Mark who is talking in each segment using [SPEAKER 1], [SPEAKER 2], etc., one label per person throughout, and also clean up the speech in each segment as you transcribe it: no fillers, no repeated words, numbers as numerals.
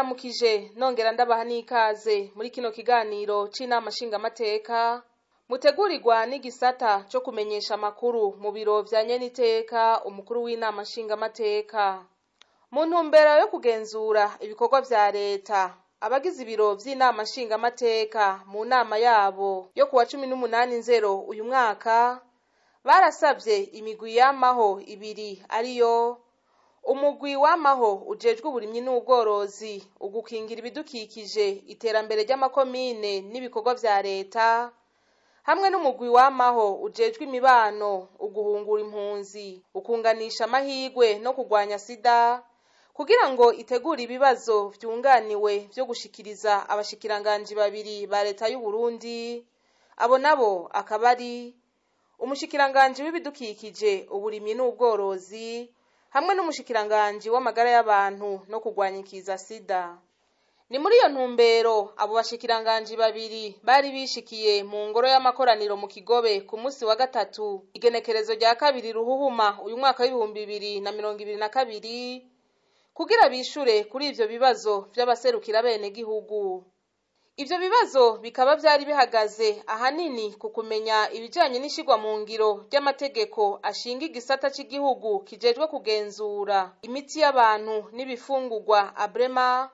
[SPEAKER 1] ndabaramukije nongera ndabaha n'ikaze muri kino kiganiro c'inama nshingamateka mutegurirwa n'igisata co kumenyesha amakuru mu biro vya nyeniteka umukuru w'inama nshingamateka. Mu ntumbero yo kugenzura ibikorwa vya leta, abagize ibiro vy'inama nshingamateka mu nama yabo yo kuwa 18/0 uyu mwaka barasavye imigwi y'amaho ibiri ariyo umugwi w'amaho ujejwe uburimyi n'ubworozi, ugukingira ibidukikije, iterambere ry'amakomine n'ibikorwa vya leta, hamwe n'umugwi w'amaho ujejwe imibano, uguhungura impunzi, ukunganisha amahigwe no kugwanya sida, kugira ngo itegure ibibazo vyunganiwe vyo gushikiriza abashikiranganji babiri ba leta y'u Burundi. Abo nabo akaba ari umushikiranganji w'ibidukikije, uburimyi n'ubworozi, hamwe n'umushikiranganji w'amagara y'abantu no kugwanya ikiza sida. Ni muri iyo ntumbero abo bashikiranganji babiri bari bishikiye mu ngoro y'amakoraniro mu Kigobe ku musi wa gatatu igenekerezo rya 2 Ruhuhuma uyu mwaka w'2022 kugira bishure kuri ivyo bibazo vy'abaserukira bene gihugu. Ivyo bibazo bikaba vyari bihagaze ahanini ku kumenya ibijanye n'ishigwa mu ngiro ry'amategeko ashinga igisata c'igihugu kijejwe kugenzura imiti y'abantu n'ibifungurwa ABREMA,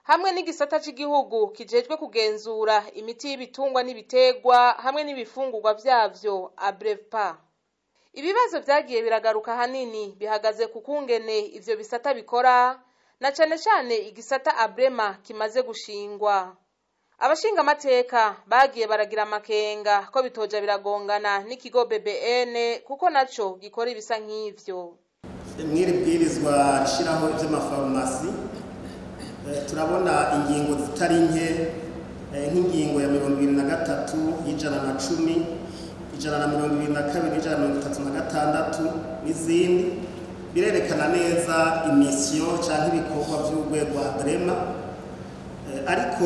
[SPEAKER 1] hamwe n'igisata c'igihugu kijejwe kugenzura imiti y'ibitungwa n'ibitegwa hamwe n'ibifungurwa vyavyo ABREVPA. Ibibazo vyagiye biragaruka hanini bihagaze ku kungene ivyo bisata bikora, na cane cane igisata ABREMA kimaze gushingwa. Abashinga amateka bagiye baragira amakenga ko bitoja biragongana n'ikigo BBN kuko naco gikora ibisa nk'ivyo.
[SPEAKER 2] Mwiri bwirizwa rishiraho ivy'amafarumasi, turabona ingingo zitari nke nk'ingingo ya 23 y'ijana na 10, ijana na 22, ijana na 36 n'izindi birerekana neza imission canke ibikorwa vy'urwego ABREMA, ariko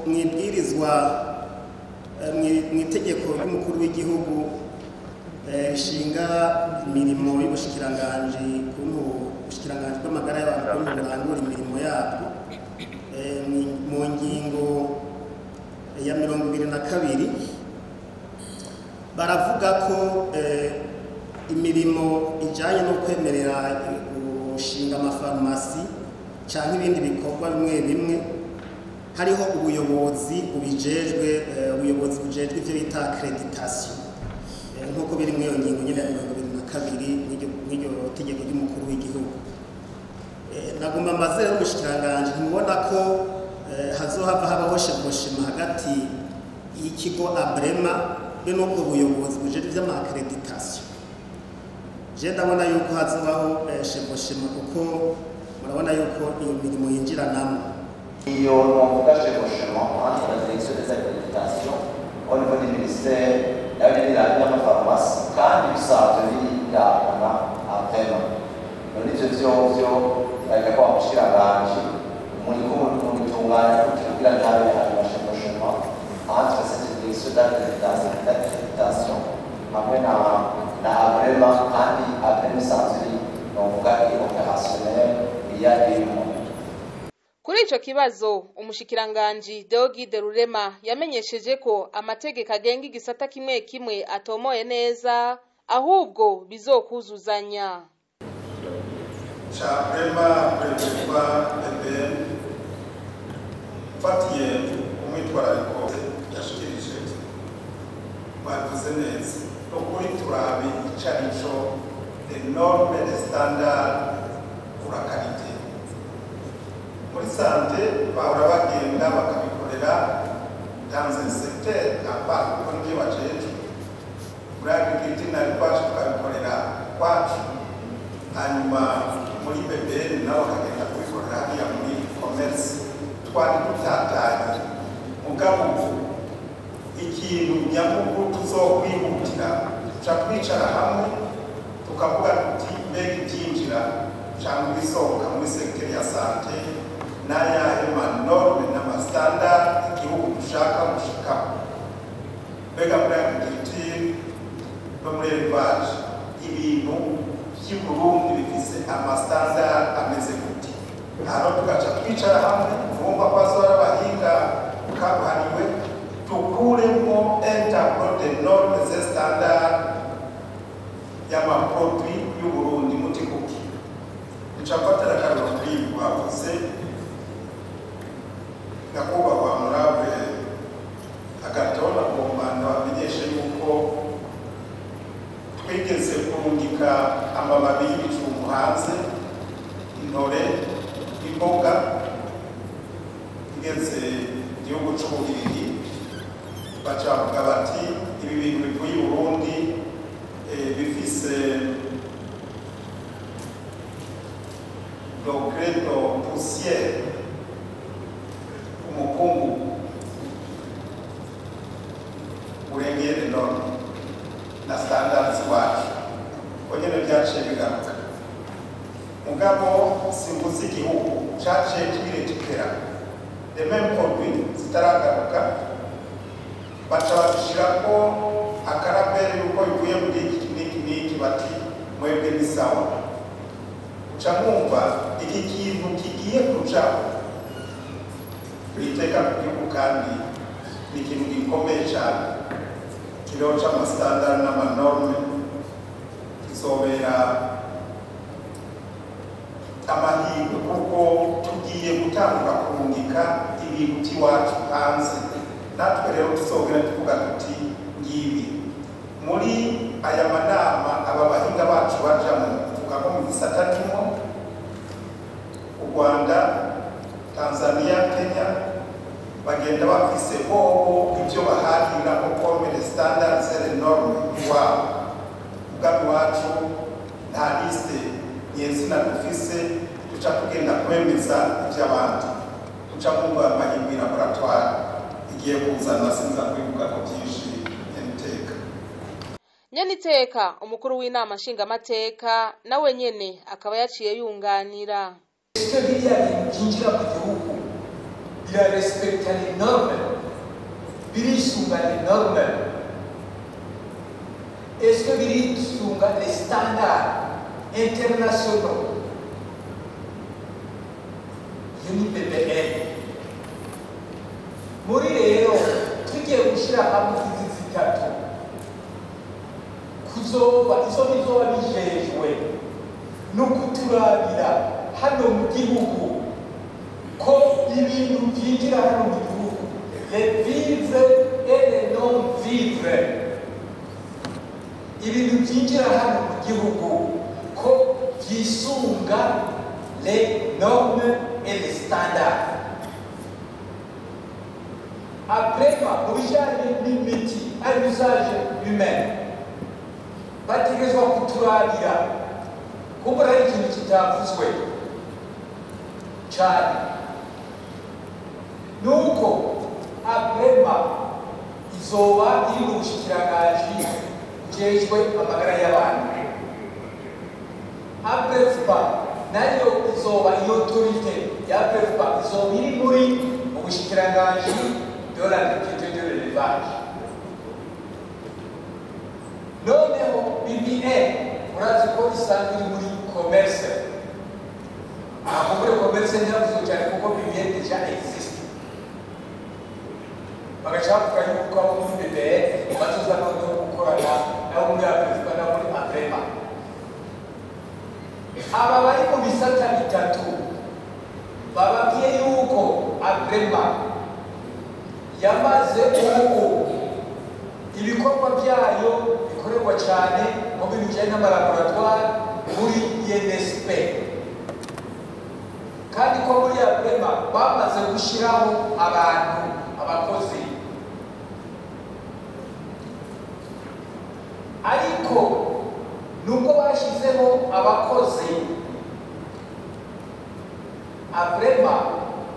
[SPEAKER 2] mwibwirizwa mwitegeko ry'umukuru w'igihugu ishinga imirimo y'ubushikiranganji ubushikiranganji bw'amagara y'abantu burangura imirimo yabwo, mu ngingo ya 22 baravuga ko imirimo ijanye no kwemerera gushinga amafarumasi canke ibindi bikorwa bimwe bimwe hariho ubuyobozi bujejwe ivyo bita accreditation, nk'uko biri muri iyo ngingo nyine ya 22 n'iryo tegeko ry'umukuru w'igihugu. Nagomba mbaze rero umushikiranganji, ntibona ko hazohava habaho sheboshima hagati y'ikigo ABREMA be n'ubwo buyobozi bujejwe ivy'ama-accreditation. Je ndabona yuko hazobaho sheboshima kuko murabona yuko iyo mirimo yinjiranamo.
[SPEAKER 3] Et on engage des recherches entre la direction des accréditations au niveau du ministère de la pharmacie quand il s'agit d'ABREMA. Muri ivyo vyovyo bariko bamushikiranganje muri kumutunganya kugira ntabe amashema entre cette direction d'accréditation hamwe na ABREMA kandi ABREMA isanzwe novuga opérationnel iyarimo.
[SPEAKER 1] Kuri ico kibazo umushikiranganji Deogide Rurema yamenyesheje ko amategeko agenga igisata kimwe kimwe atomoye neza ahubwo bizokuzuzanya.
[SPEAKER 4] ABREMA prevedwa BBN fatiye umwitwarariko yashikirije bavuze neza no kuri turabi icarico les normes et standards pour la qualité. Muri santé bahora bagenda bakabikorera dans un secteur à part kuko ngiye bajeje muri agriculture nari kwacu tukabikorera kwacu, hanyuma muri BBN nabo bakagenda kubikorera hariya muri commerce. Twari dutatanye mugabo ikintu nyamukuru tuzokwihutira ca kwicara hamwe tukavuga tuti mbega ibyinjira cyangwa ibisohoka muri sekiteri ya sante n'ayahe manorme n'amastandard igihugu dushaka gushikaho. Mbega muri agriculture no muri élevage ibintu by'i Burundi bifise amastandard ameze gute? hano tugaca twicara hamwe twumva ko bazora abahinga kabuhariwe dukuremo tableau de normes et standards y'amaproduit y'Uburundi muti kuki ncafatira akarero kuri bavuze nyakubahwa murabe agatona komanda bamenyeshe yuko twigeze kurungika amababi y'ibijumbu hanze intore imboga igeze igihugu c'Ububiligi bacavuga bati ibi bintu bivuye i Burundi bifise degré de poussière umukungu urengeye norme na standards wacu konyene vyaciye bigaruka mugabo simbuzi igihugu caciye kibirekera de même produit zitaragaruka baca bazishirako akarabere yuko bivuye muri iki n'iki bati mwebwe ni sawa uca mwumva iki kintu kigiye kujaho iteka ku gihugu kandi ni ikintu gikomeye cyane kiriho c'amasitandard n'amanorme kizobera amahirwe kuko tugiye gutangura kurungika ibintu by'iwacu hanze natwe rero tuzogera tuvuga tuti ngibi muri aya manama aba bahinga bacu bajamo tuvuga ko mu gisata kimwe u Rwanda Tanzania Kenya bagenda bafise bobo ibyo bahahira ko comme les standards et les normes iwabo ubwami wacu nta liste yezina dufise tuca tugenda kwemeza iby'abandi tuca mu mahimbi laboratoire igiye kuzana sinza kwibuka ko byinshi n'iteka
[SPEAKER 1] Nyeniteka umukuru w'inama nshingamateka nawe nyene akaba yaciye yunganira
[SPEAKER 5] Est-ce que biriya bintu byinjira mu gihugu birarespekta les normes birisunga les normes est-ce que birisunga les standards internationaux UNIPPL muri rero tugiye gushyira hamwe izi zitatu kuzoba izo bizoba bijejwe no kuturabira hano mu gihugu ko ibintu byinjira hano mu gihugu les vivres et les non vivres ibintu byinjira hano mu gihugu ko byisunga les normes et les standards après mu bijyanye n'imiti à l'usage humain bategerezwa kuturabira kuko hari ikintu kitavuzwe cyane nuko aprema izoba iri mu bushikiranganje bujejwe amagara y'abantu aprefa nayo izoba iyo autorité ya aprefa izoba iri muri ubushikiranganje de l'agriculture de l'élevage noneho BBN urazi ko isanzwe iri muri commerce muri commerce ntiyavuze cyane kuko BBN deja existe bagacavuga yuko abo muri BBN batuza noneho gukorana nabo muri Afrika nabo muri Aprema aba bari mu bisata bitatu bababwiye yuko Aprema yamaze ubu ibikorwa byayo bikorerwa cyane mu bintu bijyanye n'amalaboratoire muri INSP kandi ko muri Aprema bamaze gushyiraho abantu abakozi ariko nubwo bashyizeho abakozi Aprema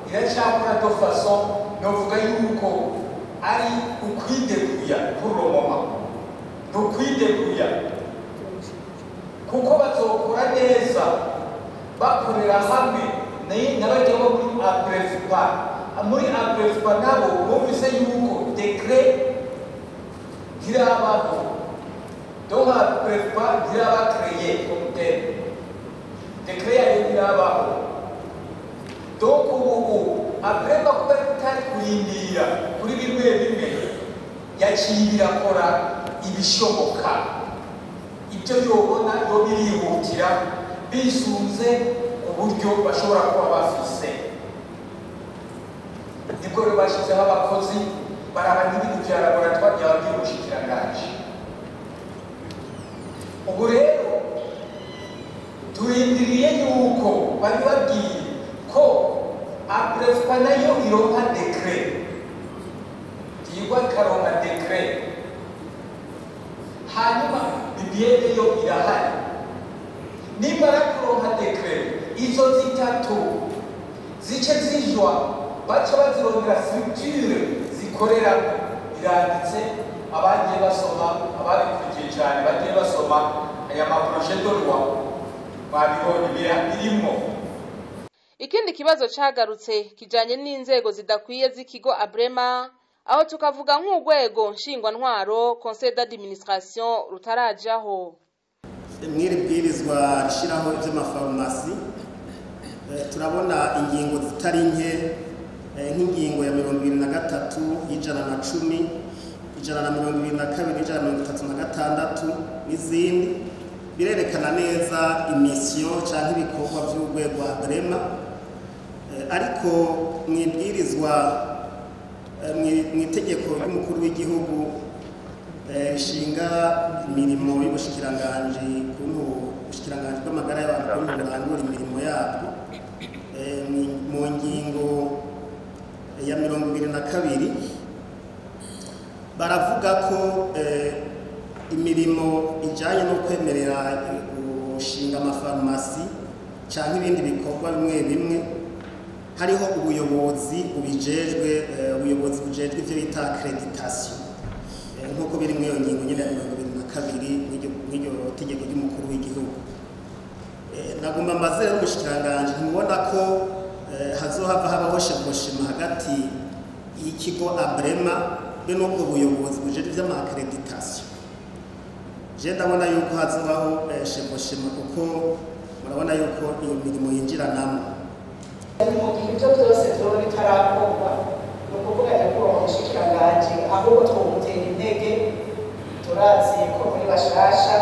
[SPEAKER 5] iracyakora de façon novuga yuko ari ukwideguya kuromoma nukwideguya kuko bazokora neza bakorera hamwe n'abajya bo muri Aprefpa muri Aprefpa nabo bumvise yuko decret ntirabaho donc Aprefpa ntiraba créé comme tel decret yayo ntirabaho yaciye birakora ibishoboka ibyo yobona yo birihutira bisunze uburyo bashobora kuba bafise. Nibwo rero bashyizeho abakozi baraba n'ibintu bya laboratwari by'abagiye ubushikiranganji. Ubu rero turindiriye yuko bari babwiye ko abrefwa nayo ironka dekre, yigwa ikaronka dekre, hanyuma bibiyede yo irahari. Nimara kuronka dekre izo zitatu zice zijwa baca bazirondera structure zikorera iranditse. Abagiye basoma ababikurikiye cyane bagiye basoma aya maprojet de loi babibonye birimo.
[SPEAKER 1] Ikindi kibazo cagarutse kijanye n'inzego zidakwiye z'ikigo Abrema, aho tukavuga nk'urwego nshingwantwaro conseil d'administration rutarajaho.
[SPEAKER 2] Mwiri bwirizwa rishiraho ivy'amafarumasi turabona ingingo zitari nke nk'ingingo ya 23 y'ijana na 10 ijana na 22 ijana na 36 n'izindi birerekana neza imission canke ibikorwa by'urwego Abrema, ariko mwibwirizwa mwitegeko y'umukuru w'igihugu ishinga imirimo y'ubushikiranganji ubushikiranganji bw'amagara y'abantu burangura imirimo yabwo mu ngingo ya 22 baravuga ko imirimo ijanye no kwemerera gushinga amafarumasi canke ibindi bikorwa bimwe bimwe hariho ubuyobozi bubijejwe, ubuyobozi bujejwe ivyo bita accreditation nk'uko biri mu iyo ngingo nyine ya 22 n'iryo tegeko ry'umukuru w'igihugu. Nagomba mbaze rero umushikiranganji ntibona ko hazohava habaho sheboshima hagati y'ikigo Abrema be n'ubwo buyobozi bujejwe ivy'ama-accreditation. Je ndabona yuko hazobaho sheboshima kuko murabona yuko iyo mirimo yinjiranamo.
[SPEAKER 6] Mu gihe ibyo byose byoba bitarakorwa ni ukuvuga nyakubahwa umushikiranganji ahubwo twumutera intege, turazi ko muri bashasha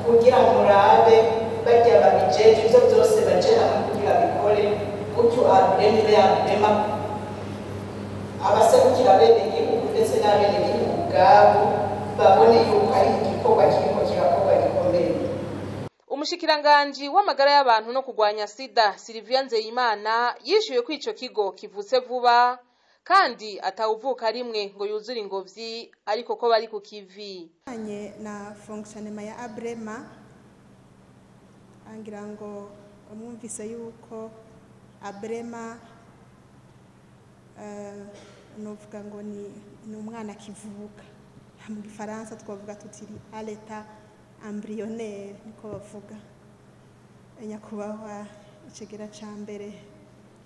[SPEAKER 6] kugira ngo murabe barya babijeje ibyo byose baje hamwe kugira bikore gutyo Abrema abaserukira abenegihugu ndetse n'abenegihugu ubwabo babone yuko ari igikorwa kiriko kirakorwa gikomeye.
[SPEAKER 1] Umushikiranganji w'amagara y'abantu no kurwanya sida Sylvia Nzeyimana yishuye ko ico kigo kivutse vuba kandi atawuvuka rimwe ngo yuzure ingobyi, ariko ko bari ku kivi
[SPEAKER 7] na fonctionnement ya Abrema. Angira ngo umwumvise yuko Abrema novuga ngo ni umwana kivuka, mu Gifaransa twavuga tuti à l'état embryonnaire niko bavuga. Nyakubahwa icegera ca mbere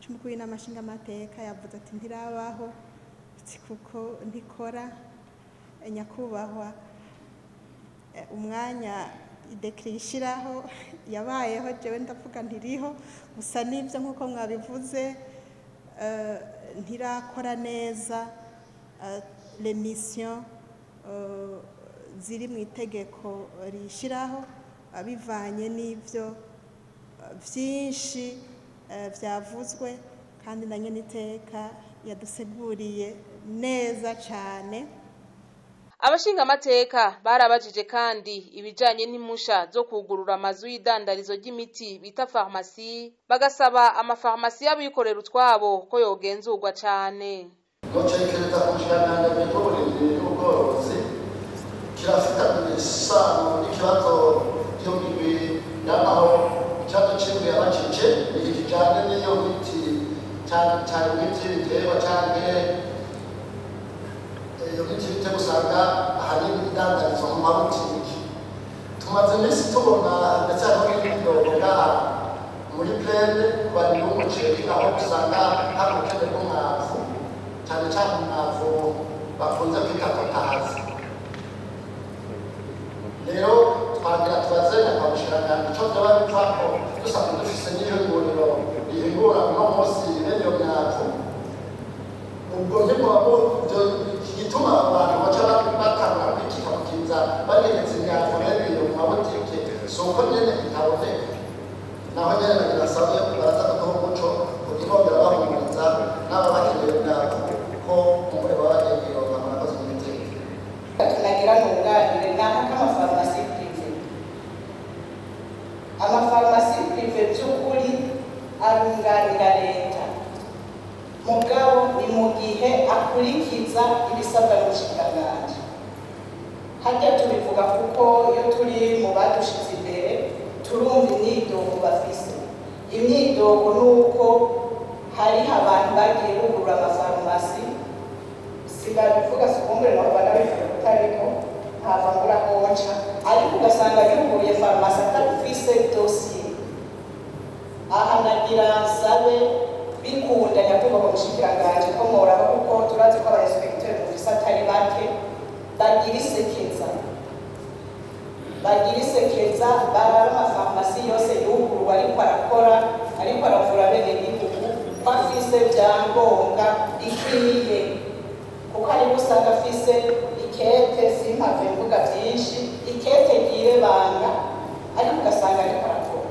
[SPEAKER 7] c'umukuru w'inamashinga amateka yavuze ati ntirabaho kuko ntikora. Nyakubahwa umwanya idekri ishiraho yabayeho, jewe ndavuga ntiriho, gusa nivyo nkuko mwabivuze ntirakora neza les missions ziri mu itegeko rishiraho bivanye n'ivyo vyinshi vyavuzwe, kandi na nyene iteka yaduseguriye neza cane.
[SPEAKER 1] Abashinga amateka barabajije kandi ibijanye n'impusha zo kugurura amazu y'idandarizo ry'imiti bita farmasi, bagasaba amafarmasi y'abikorera utwabo ko yogenzurwa cane.
[SPEAKER 8] Gocekereza kushikana n'imiturire y'ubworozi kirafitanye isano n'ikibazo cyo bibi y'amaho ikibazo c'imwe yabacike ikijanye n'iyo miti cyane miti biterwa cyane iyo miti bite gusanga hari idandarizo mu mabutiki. Tumaze iminsi tubona ndetse hariho n'ibidonga muri plene bari n'umuceri aho usanga hari ubukene bw'umwavu, cyane cyane umwavu bakunze kwita potazi. Rero twagira tubaze nyakubahwa icyo byaba bipfako dusanzwe dufise n'ihinguriro rihingura uno munsi bene iyo myavu. Ubwo ntibwabo gituma abantu baca
[SPEAKER 6] nunganire n'aka k'amafarumasi prive. Amafarumasi prive by'ukuri arunganira leta, mugabo ni mu gihe akurikiza ibisabwa n'ubushikiranganji. Harya tubivuga kuko iyo turi mu badushize imbere turumva imyidogo bafise. Imyidogo nuko hari abantu bagiye kugura amafarumasi, sibabivuga sikumbure naho banabivuga kutariko hava ngura konca, ariko ugasanga yuguruye farumasi atafise dosiye. Aha nagira nsabe bikunda nyakubahwa umushikiranganji ko mworaba kuko turazi ko abainspekteri mufise atari bake bagira isekeza baraba amafarumasi yose yuguruwe ariko arakora, ariko aravura bene gihugu ko afise ibyangombwa ikwiye, kuko ariko usanga afise ikete, simpave mvuga byinshi, ikete ry'irebanga ariko ugasanga ariko arakora.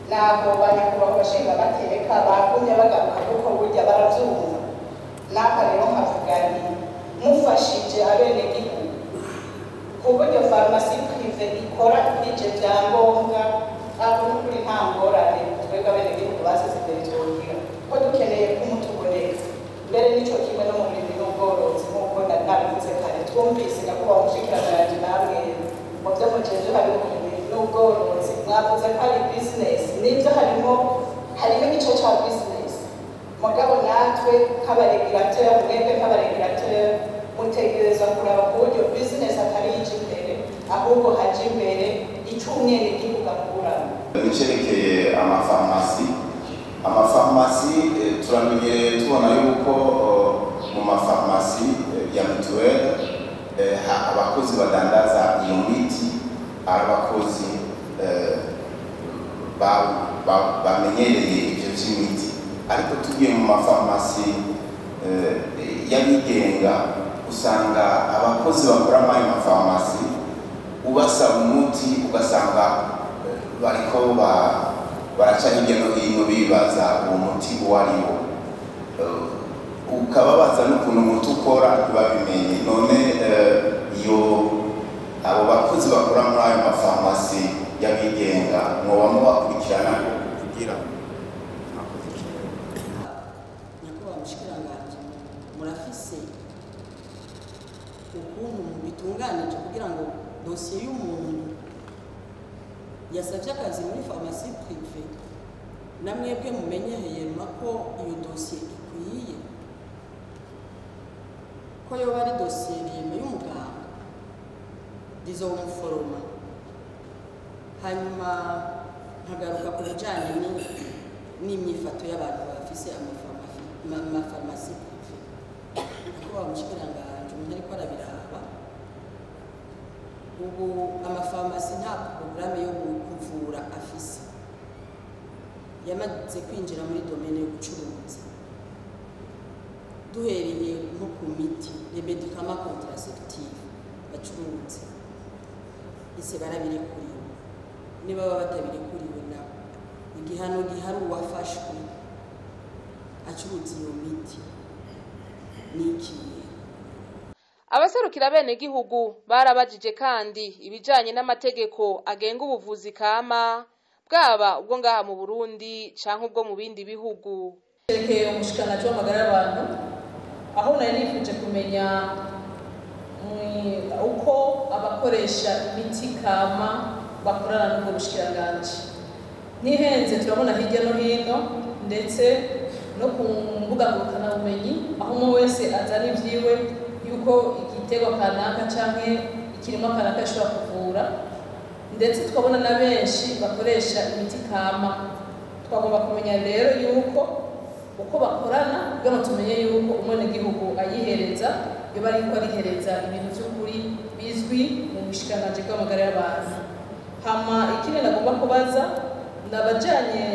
[SPEAKER 6] Ntabwo banyakubahwa bashinga bateka bagumye bagaruka kuko burya barabyumva. N'aka rero nkavuga nti mufashije abenegihugu ku buryo farumasi prive ikora ibyo byangombwa, aho n'ukuri nta ngorane twebwe abenegihugu basize imbere twogira ko dukeneye kumutuboneka. Mbere n'icyo kimwe no mu burimyi n'ubworozi nk'uko nabivuze kare, twumvise nyakubahwa umushikiranganji namwe mu byo mujeje hari uburimyi n'ubworozi mwavuze ko ari bizinesi, n'ibyo harimo igice cya bizinesi, mugabo natwe nk'abaregulateur, mwebwe nk'abaregulateur mutegereza kuraba ku buryo bizinesi atari ije imbere ahubwo haje imbere icyo umwenegihugu akuramo.
[SPEAKER 9] Bicerekeye amafarumasi turamenyereye tubona yuko mu mafarumasi ya mituweli abakozi badandaza iyo miti ari abakozi bamenyereye ibyo by'imiti, ariko tugiye mu mafarumasi y'abigenga usanga abakozi bakora muri ayo mafarumasi ubasaba umuti ugasanga bariko baraca hirya no hino bibaza uwo muti uwo ari wo, ukababaza n'ukuntu umuti ukora ntibabimenye. None iyo abo bakozi bakora muri ayo mafarumasi y'abigenga mwoba mubakurikirana kugira
[SPEAKER 10] nyakubahwa umushikiranganji murafise ukuntu bitunganije kugira ngo dosiye y'umuntu yasabye akazi muri farumasi prive namwebwe mumenyeheye ko iyo dosiye ikwiye, ko yoba ari dosiye yeme y'umuganga rizomufforoma. Hanyuma nkagaruka ku bijyanye n'imyifato y'abantu bafise amafarumasi prive. Nyakubahwa umushikiranganji umuntu ariko arabiraba, ubu amafarumasi nta porogaramu yo kuvura afise, yamaze kwinjira muri domene yo gucuruza. Duhereye nko ku miti les médicaments contraceptifs bacuruza ise barabirekuriwe, niba baba batabirekuriwe nabo igihano gihari uwafashwe acuruza iyo miti n'ikiye.
[SPEAKER 1] Abaserukira bene gihugu barabajije kandi ibijanye n'amategeko agenga ubuvuzi kama bwaba ubwo ngaha mu Burundi canke ubwo mu bindi bihugu.
[SPEAKER 11] Yerekeye umushikiranganji w'amagara y'abantu, aho nari nifuje kumenya uko abakoresha imiti kama bakorana n'ubwo bushikiranganji. Ntihenze turabona hirya no hino ndetse no ku mbuga ngurukanabumenyi aho umwe wese azana ivyiwe yuko igitego kanaka canke ikirimo kanaka ashobora kuvura, ndetse tukabona na benshi bakoresha imiti kama. Twagomba kumenya rero yuko uko bakorana kugira ngo tumenye yuko umwenegihugu ayihereza yoba ariko arihereza ibintu by'ukuri bizwi mu bushikiranganji bw'amagara y'abantu. Hama ikindi nagomba kubaza nabajanye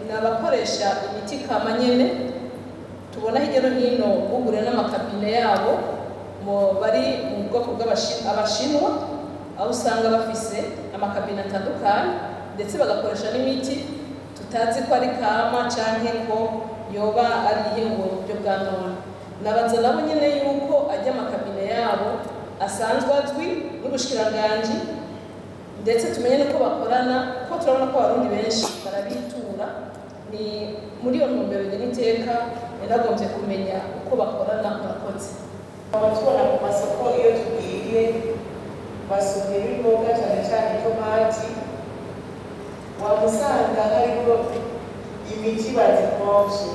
[SPEAKER 11] n'abakoresha imiti kama nyene tubona hirya no hino bugurira n'amakabine yabo bari mu bwoko bw'abashinwa, aho usanga bafise amakabine atandukanye ndetse bagakoresha n'imiti tutazi ko ari kama canke ko yoba ari ihingura mu buryo bwa none. Nabanza nabo nyene yuko ajya amakabine yabo asanzwe azwi n'ubushikiranganji ndetse tumenye nuko bakorana ko turabona ko abarundi benshi barabitura. Ni muri iyo ntumbero n'iteka yaragombye kumenya uko bakorana. Murakoze.
[SPEAKER 6] Tubona ku masoko iyo tugiye basumira imboga cyane cyane itomati, wamusanga hariho imiti bazikonje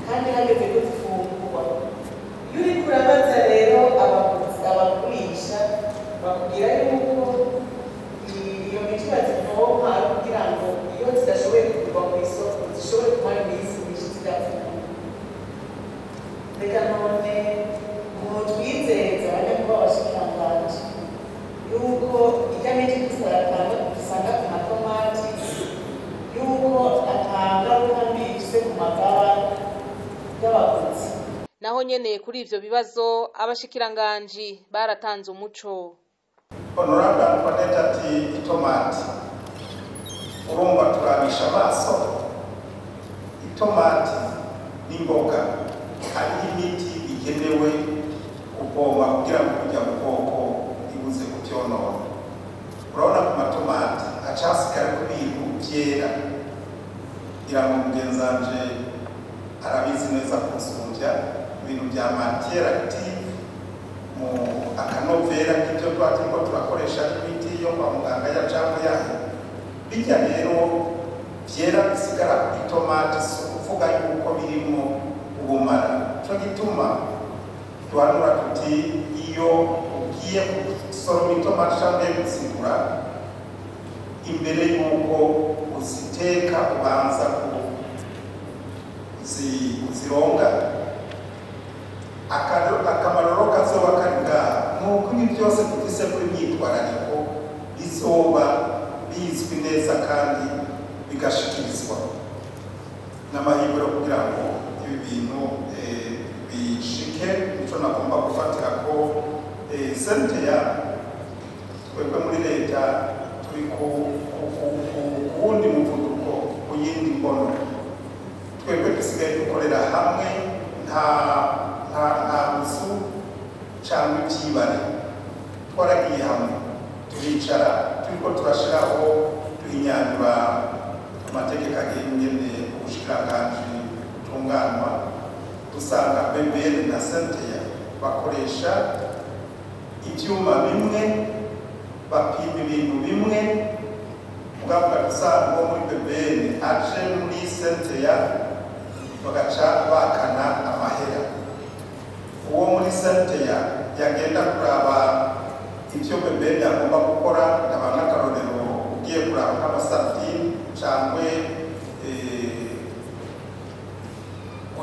[SPEAKER 6] kandi hageze kuzifungura. Iyo uri kurabaza rero abagurisha bakubwira yuko iyo miti bazipompa kugira ngo iyo zidashoboye kugurwa mu isoko zishobore kumara iminsi myinshi zidapfuye. Reka none twizeza abanyakubahwa abashikiranganji yuko ijya miti dusanga ku matomati yuko atangaruka mbi ifise ku magara y'abaguzi.
[SPEAKER 1] Naho nyene kuri ivyo bibazo abashikiranganji baratanze umuco.
[SPEAKER 4] Honorable Antoinette ati itomati urumva turabisha amaso. Itomati n'imboga hari imiti igenewe kupoma kugira ngo kujya mu bwoko ibuze kubyonona. Urabona ku matomati acasigara ku bintu byera, kugira ngo mugenzanje arabizi neza kusumbya ibintu bya matière active mu akanovera k'ibyo twatiriko turakoresha imiti yo kwa muganga ya cambo yayo. Bijya rero byera bisigara ku itomati si ukuvuga yuko birimo ubumara. Cyo gituma tuhanura tuti iyo ugiye gusoroma itomati cyangwa kuzigura, imbere y'uko uziteka ubanza kuzironga. Akamaro kazoba kari ngaha nuko ibi byose dufise kuri myitwarariko bizoba bizwi neza kandi bigashikirizwa n'amahirwe kugira ngo ibi bintu bishike. Nico nagomba gufatira ko senteya twebwe muri leta turi ku wundi muvuduko ku yindi mbono. Twebwe dusigaye dukorera hamwe, nta nzu cyangwa ibyibare. Twaragiye hamwe turicara turiko turashiraho duhinyanyura amategeko agenga ubushikiranganji butunganywa. Dusanga BBN na senteya bakoresha ibyuma bimwe, bapima ibintu bimwe. Mugabo dusanga muri BBN aje muri senteya bagaca bakana amahera. Uwo muri senteya yagenda kuraba ivyo BBN agomba gukora, ndabona akarorero ugiye kuraba nk'amasardine cyangwa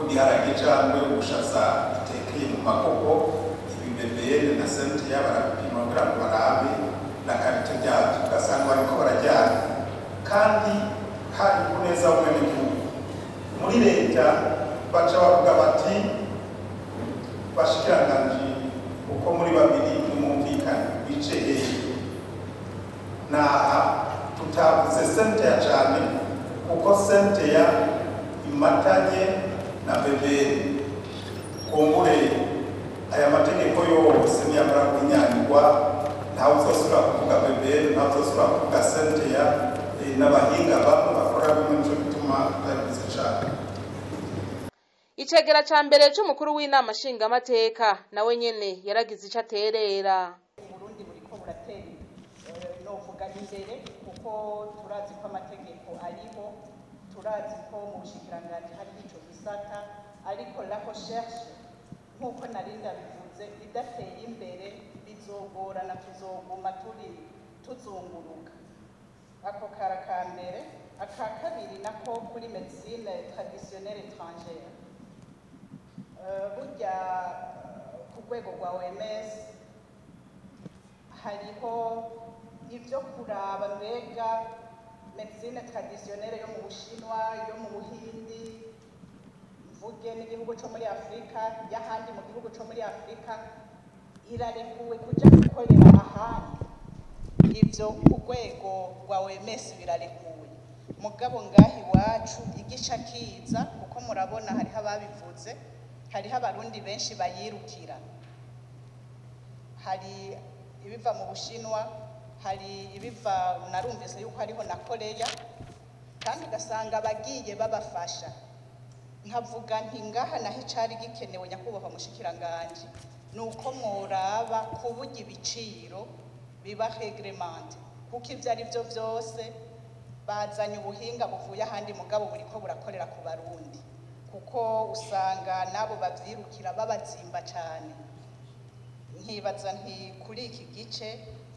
[SPEAKER 4] ibiharage cyangwa ubushaza bitekeye mu makoko. Ibi BBN na senteya barapima kugira ngo barabe na karite byabyo, ugasanga bariko barajyana kandi hari kuneza w'umwenegihugu. Muri leta baca bavuga bati bashikiranganji uko muri babiri nimumvikane bice naha tutavuze senteya cyane kuko senteya imatanye na BBN. Kumbure aya mategeko yose niyamara kunyanirwa ntawe uzosubira kuvuga BBN, ntawe uzosubira kuvuga senteya n'abahinga bamwe bakora bimwe. Nico bituma babivuze cyane.
[SPEAKER 1] Icegera ca mbere c'umukuru w'inama nshingamateka nawe nyene yaragize ico aterera.
[SPEAKER 6] Burundi buriko buratera novuga imbere kuko turazi ko amategeko ariho, turazi ko mu bushikiranganji hari ico gisata, ariko la recherche nk'uko narinda bivuze bidateye imbere bizogorana, tuzoguma tuzunguruka. Ako ka mbere. Aka kabiri nako kuri médecine traditionnelle étrangère. Burya ku rwego rwa OMS hariho ibyo kuraba mbega médecine traditionnelle yo mu Bushinwa, yo mu Buhindi, mvuge n'igihugu cyo muri Afrika, y'ahandi mu gihugu cyo muri Afrika irarekuwe kuja gukorera ahandi. Ibyo ku rwego rwa OMS birarekuwe. Mugabo ngahi wacu igica kiza kuko murabona hariho ababivuze, hariho abarundi benshi bayirukira. hari ibiva mu Bushinwa, hari ibiva narumvise yuko hariho na Korea, kandi ugasanga abagiye babafasha. Nkavuga nti ngaha naho icari gikenewe nyakubahwa mushikiranganje nuko mworaba kuburya ibiciro biba reglemente, kuko ivyo ari vyo vyose bazanye ubuhinga buvuye ahandi mugabo buriko burakorera ku Barundi, kuko usanga nabo bavyirukira babazimba cyane. Nkibaza nti kuri iki gice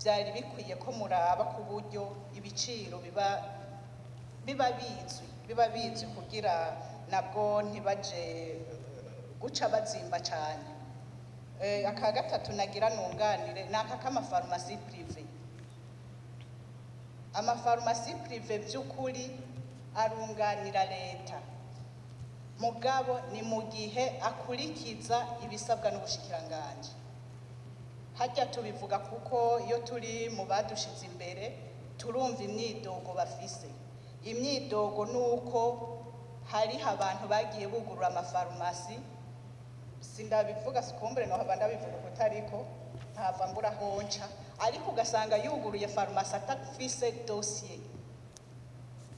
[SPEAKER 6] vyari bikwiye ko muraba ku buryo ibiciro biba bizwi kugira nabwo ntibaje guca bazimba cyane. Aka gatatu nagira nunganire naka k'amafarumasi privé. Amafarumasi privé by'ukuri arunganira leta, mugabo ni mu gihe akurikiza ibisabwa n'ubushikiranganje. Hajya tubivuga kuko iyo turi mu badushize imbere turumva imyidogo bafise. Imyidogo nuko hari abantu bagiye bugurura amafarumasi, sindabivuga sikumbure no habanda bivuga kutariko ntava mbura honca, ariko ugasanga yuguruye farumasi atafise dossier.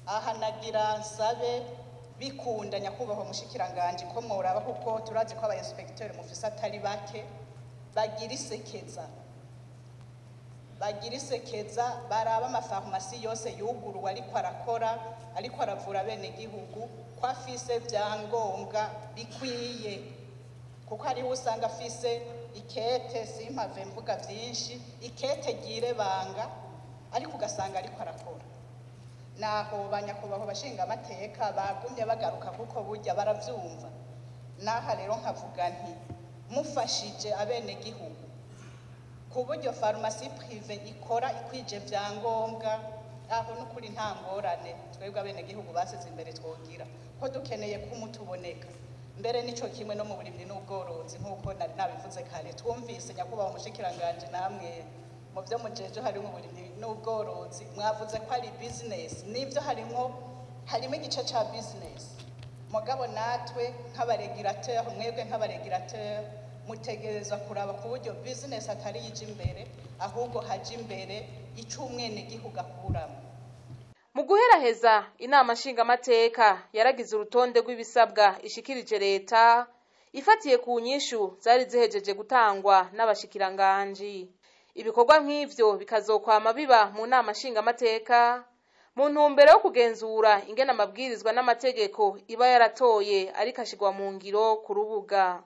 [SPEAKER 6] Aha nagira nsabe bikunda nyakubahwa mushikiranganje ko mworaba, kuko turazi ko aba inspecteur mufise atari bake, bagira isekeza baraba amafarumasi yose yuguruwe ariko arakora, ariko aravura bene gihugu ko afise vyangombwa bikwiye, kuko hariho usanga afise ikete, simpave mvuga vyinshi, ikete gire banga, ariko ugasanga ariko arakora. Naho banyakubahwa bashinga amateka bagumye bagaruka kuko burya baravyumva. Naha rero nkavuga nti mufashije abene gihugu ku buryo farumasi privé ikora ikwije vyangombwa, aho n'ukuri nta ngorane twebwe abene gihugu basize imbere twogira, ko dukeneye kumutuboneka mbere nico kimwe no mu burimyi n'ubworozi. Nkuko nari nabivuze kare, twumvise nyakubahwa mushikiranganje namwe mu byo mujeje hari mu burimyi n'ubworozi mwavuze ko ari business, nivyo harimo igice ca business, mugabo natwe nk'abaregulateur, mwebwe nk'abaregulateur mutegereza kuraba ku buryo business atari yije imbere, ahubwo haje imbere icumwene gihugu akuramo.
[SPEAKER 1] Mu guheraheza inama nshingamateka yaragize urutonde rw'ibisabwa ishikirije leta ifatiye ku nyishu zari zihejeje gutangwa n'abashikiranganje. Ibikorwa nk'ivyo bikazokwama biba mu nama nshingamateka mu ntumbero yo kugenzura ingene amabwirizwa n'amategeko iba yaratoye ariko ashigwa mu ngiro ku rubuga.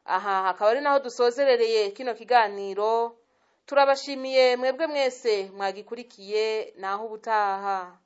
[SPEAKER 1] Aha hakaba ari naho dusozerereye kino kiganiro. Turabashimiye mwebwe mwese mwagikurikiye, naho ubutaha.